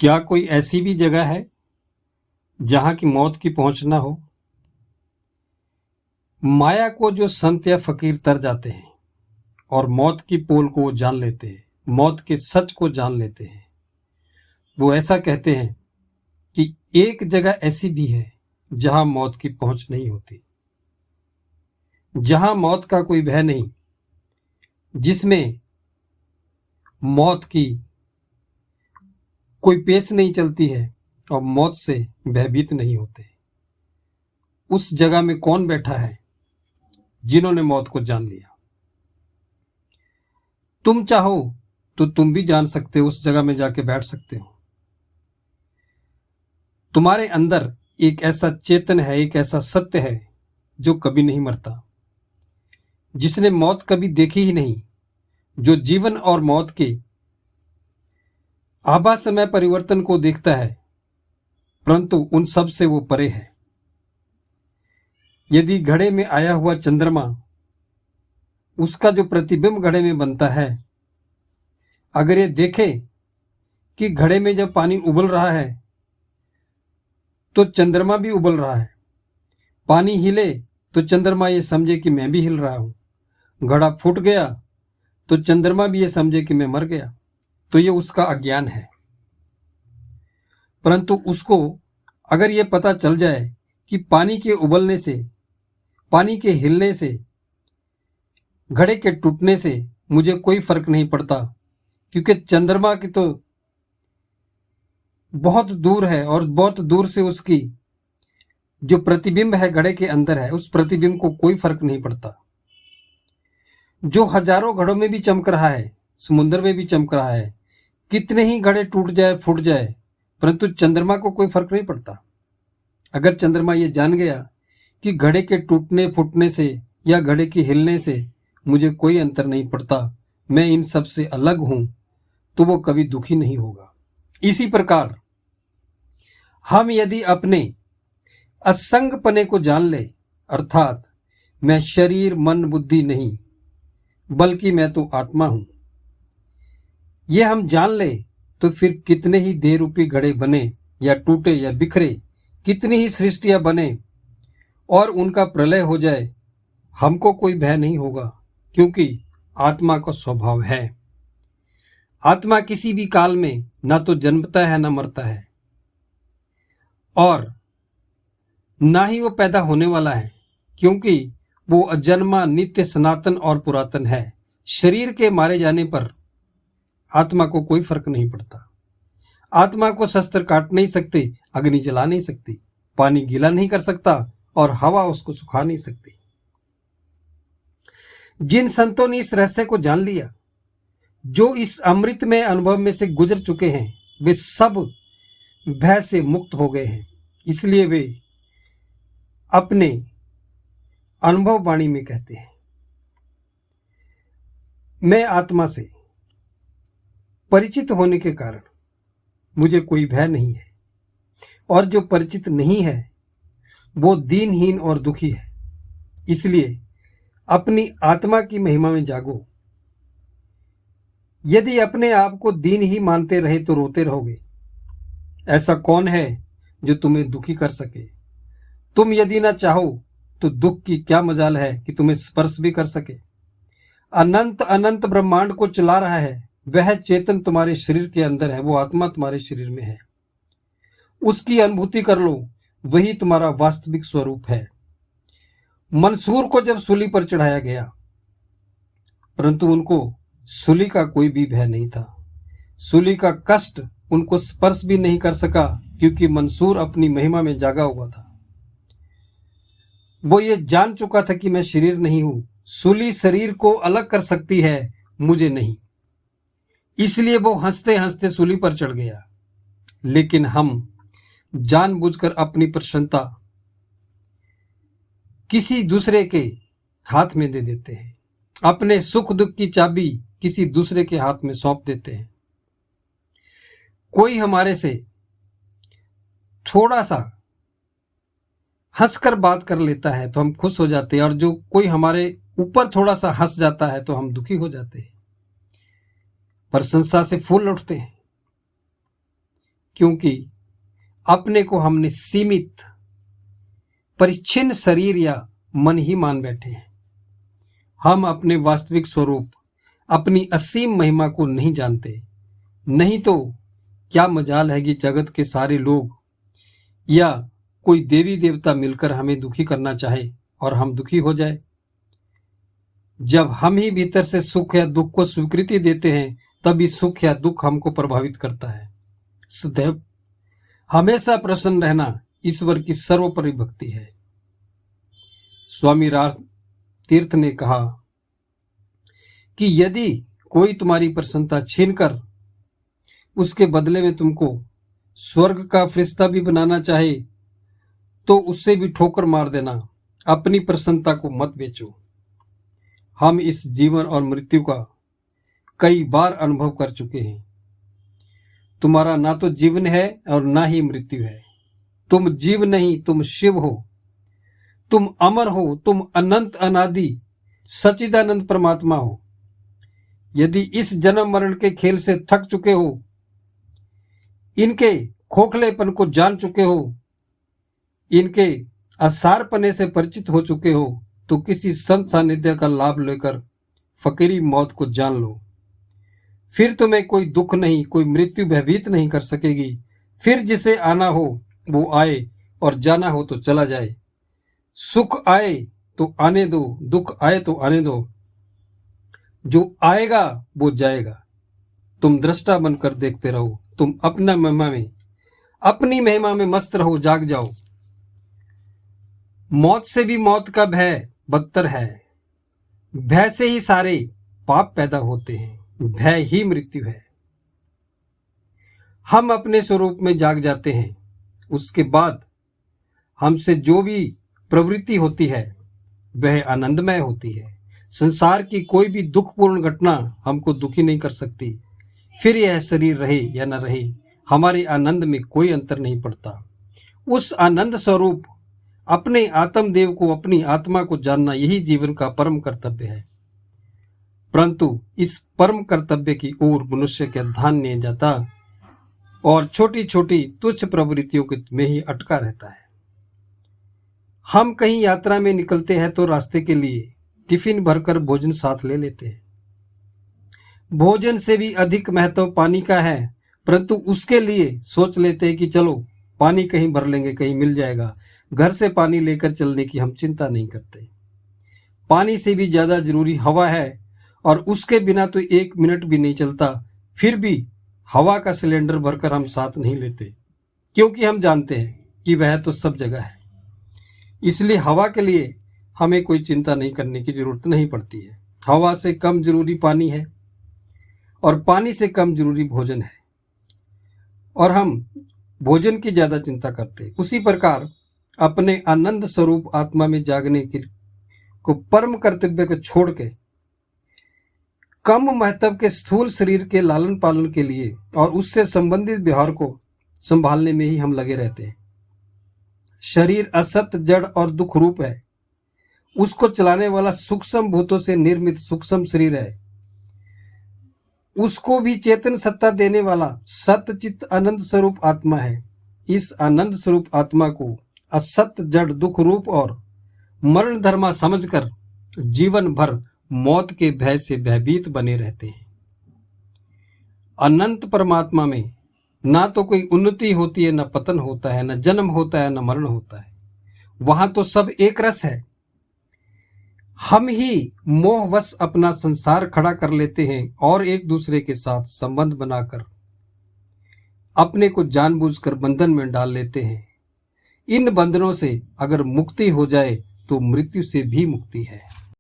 क्या कोई ऐसी भी जगह है जहां की मौत की पहुंच न हो? माया को जो संत या फकीर तर जाते हैं और मौत की पोल को वो जान लेते हैं, मौत के सच को जान लेते हैं, वो ऐसा कहते हैं कि एक जगह ऐसी भी है जहां मौत की पहुंच नहीं होती, जहां मौत का कोई भय नहीं, जिसमें मौत की कोई पेश नहीं चलती है और मौत से भयभीत नहीं होते। उस जगह में कौन बैठा है? जिन्होंने मौत को जान लिया। तुम चाहो तो तुम भी जान सकते हो, उस जगह में जाके बैठ सकते हो। तुम्हारे अंदर एक ऐसा चेतन है, एक ऐसा सत्य है जो कभी नहीं मरता, जिसने मौत कभी देखी ही नहीं, जो जीवन और मौत के आभा समय परिवर्तन को देखता है, परंतु उन सब से वो परे है। यदि घड़े में आया हुआ चंद्रमा, उसका जो प्रतिबिंब घड़े में बनता है, अगर ये देखे कि घड़े में जब पानी उबल रहा है तो चंद्रमा भी उबल रहा है, पानी हिले तो चंद्रमा ये समझे कि मैं भी हिल रहा हूं, घड़ा फूट गया तो चंद्रमा भी ये समझे कि मैं मर गया, तो ये उसका अज्ञान है। परंतु उसको अगर ये पता चल जाए कि पानी के उबलने से, पानी के हिलने से, घड़े के टूटने से मुझे कोई फर्क नहीं पड़ता, क्योंकि चंद्रमा की तो बहुत दूर है और बहुत दूर से उसकी जो प्रतिबिंब है घड़े के अंदर है, उस प्रतिबिंब को कोई फर्क नहीं पड़ता। जो हजारों घड़ों में भी चमक रहा है, समुद्र में भी चमक रहा है, कितने ही घड़े टूट जाए, फूट जाए, परंतु चंद्रमा को कोई फर्क नहीं पड़ता। अगर चंद्रमा ये जान गया कि घड़े के टूटने फूटने से या घड़े के हिलने से मुझे कोई अंतर नहीं पड़ता, मैं इन सब से अलग हूं, तो वो कभी दुखी नहीं होगा। इसी प्रकार हम यदि अपने असंगपने को जान ले, अर्थात मैं शरीर मन बुद्धि नहीं बल्कि मैं तो आत्मा हूं, ये हम जान ले, तो फिर कितने ही देह रूपी घड़े बने या टूटे या बिखरे, कितनी ही सृष्टियां बने और उनका प्रलय हो जाए, हमको कोई भय नहीं होगा, क्योंकि आत्मा का स्वभाव है। आत्मा किसी भी काल में ना तो जन्मता है ना मरता है, और ना ही वो पैदा होने वाला है, क्योंकि वो अजन्मा नित्य सनातन और पुरातन है। शरीर के मारे जाने पर आत्मा को कोई फर्क नहीं पड़ता। आत्मा को शस्त्र काट नहीं सकते, अग्नि जला नहीं सकती, पानी गीला नहीं कर सकता और हवा उसको सुखा नहीं सकती। जिन संतों ने इस रहस्य को जान लिया, जो इस अमृत में अनुभव में से गुजर चुके हैं, वे सब भय से मुक्त हो गए हैं। इसलिए वे अपने अनुभव वाणी में कहते हैं, मैं आत्मा से परिचित होने के कारण मुझे कोई भय नहीं है, और जो परिचित नहीं है वो दीनहीन और दुखी है। इसलिए अपनी आत्मा की महिमा में जागो। यदि अपने आप को दीन ही मानते रहे तो रोते रहोगे। ऐसा कौन है जो तुम्हें दुखी कर सके? तुम यदि ना चाहो तो दुख की क्या मजाल है कि तुम्हें स्पर्श भी कर सके? अनंत अनंत ब्रह्मांड को चला रहा है वह चेतन तुम्हारे शरीर के अंदर है, वो आत्मा तुम्हारे शरीर में है। उसकी अनुभूति कर लो, वही तुम्हारा वास्तविक स्वरूप है। मंसूर को जब सूली पर चढ़ाया गया, परंतु उनको सूली का कोई भी भय नहीं था। सूली का कष्ट उनको स्पर्श भी नहीं कर सका, क्योंकि मंसूर अपनी महिमा में जागा हुआ था। वो ये जान चुका था कि मैं शरीर नहीं हूं, सूली शरीर को अलग कर सकती है, मुझे नहीं। इसलिए वो हंसते हंसते सूली पर चढ़ गया। लेकिन हम जानबूझकर अपनी प्रसन्नता किसी दूसरे के हाथ में दे देते हैं, अपने सुख दुख की चाबी किसी दूसरे के हाथ में सौंप देते हैं। कोई हमारे से थोड़ा सा हंसकर बात कर लेता है तो हम खुश हो जाते हैं, और जो कोई हमारे ऊपर थोड़ा सा हंस जाता है तो हम दुखी हो जाते हैं, प्रशंसा से फूल उठते हैं। क्योंकि अपने को हमने सीमित परिच्छिन्न शरीर या मन ही मान बैठे हैं। हम अपने वास्तविक स्वरूप, अपनी असीम महिमा को नहीं जानते। नहीं तो क्या मजाल है कि जगत के सारे लोग या कोई देवी देवता मिलकर हमें दुखी करना चाहे और हम दुखी हो जाए। जब हम ही भीतर से सुख या दुख को स्वीकृति देते हैं, तभी सुख या दुख हमको प्रभावित करता है। सदैव हमेशा प्रसन्न रहना ईश्वर की सर्वोपरि भक्ति है। स्वामी राज तीर्थ ने कहा कि यदि कोई तुम्हारी प्रसन्नता छीनकर उसके बदले में तुमको स्वर्ग का फरिश्ता भी बनाना चाहे, तो उससे भी ठोकर मार देना। अपनी प्रसन्नता को मत बेचो। हम इस जीवन और मृत्यु का कई बार अनुभव कर चुके हैं। तुम्हारा ना तो जीवन है और ना ही मृत्यु है। तुम जीव नहीं, तुम शिव हो। तुम अमर हो, तुम अनंत अनादि सच्चिदानंद परमात्मा हो। यदि इस जन्म मरण के खेल से थक चुके हो, इनके खोखलेपन को जान चुके हो, इनके असारपने से परिचित हो चुके हो, तो किसी संत सानिध्य का लाभ लेकर फकीरी मौत को जान लो। फिर तुम्हें कोई दुख नहीं, कोई मृत्यु भयभीत नहीं कर सकेगी। फिर जिसे आना हो वो आए और जाना हो तो चला जाए। सुख आए तो आने दो, दुख आए तो आने दो। जो आएगा वो जाएगा। तुम दृष्टा बनकर देखते रहो। तुम अपनी महिमा में मस्त रहो, जाग जाओ। मौत से भी मौत का भय बदतर है। भय से ही सारे पाप पैदा होते हैं। भय ही मृत्यु है। हम अपने स्वरूप में जाग जाते हैं। उसके बाद हमसे जो भी प्रवृत्ति होती है वह आनंदमय होती है। संसार की कोई भी दुखपूर्ण घटना हमको दुखी नहीं कर सकती। फिर यह शरीर रहे या न रहे, हमारे आनंद में कोई अंतर नहीं पड़ता। उस आनंद स्वरूप अपने आत्मदेव को, अपनी आत्मा को जानना, यही जीवन का परम कर्तव्य है। परंतु इस परम कर्तव्य की ओर मनुष्य का ध्यान नहीं जाता और छोटी छोटी तुच्छ प्रवृत्तियों में ही अटका रहता है। हम कहीं यात्रा में निकलते हैं तो रास्ते के लिए टिफिन भरकर भोजन साथ ले लेते हैं। भोजन से भी अधिक महत्व पानी का है, परंतु उसके लिए सोच लेते हैं कि चलो पानी कहीं भर लेंगे, कहीं मिल जाएगा। घर से पानी लेकर चलने की हम चिंता नहीं करते। पानी से भी ज्यादा जरूरी हवा है और उसके बिना तो 1 मिनट भी नहीं चलता। फिर भी हवा का सिलेंडर भरकर हम साथ नहीं लेते, क्योंकि हम जानते हैं कि वह तो सब जगह है। इसलिए हवा के लिए हमें कोई चिंता नहीं करने की जरूरत नहीं पड़ती है। हवा से कम जरूरी पानी है और पानी से कम जरूरी भोजन है, और हम भोजन की ज्यादा चिंता करते हैं। उसी प्रकार अपने आनंद स्वरूप आत्मा में जागने के को परम कर्तव्य को छोड़ के कम महत्व के स्थूल शरीर के लालन पालन के लिए और उससे संबंधित व्यवहार को संभालने में ही हम लगे रहते हैं। शरीर असत, जड़ और दुख रूप है। उसको चलाने वाला सूक्ष्म भूतों से निर्मित सूक्ष्म शरीर है। उसको भी चेतन सत्ता देने वाला सत्य चित्त आनंद स्वरूप आत्मा है। इस आनंद स्वरूप आत्मा को असत, जड़, दुख रूप और मरण धर्मा समझकर जीवन भर मौत के भय से भयभीत बने रहते हैं। अनंत परमात्मा में ना तो कोई उन्नति होती है, न पतन होता है, न जन्म होता है, न मरण होता है। वहां तो सब एक रस है। हम ही मोहवश अपना संसार खड़ा कर लेते हैं और एक दूसरे के साथ संबंध बनाकर अपने को जानबूझकर बंधन में डाल लेते हैं। इन बंधनों से अगर मुक्ति हो जाए तो मृत्यु से भी मुक्ति है।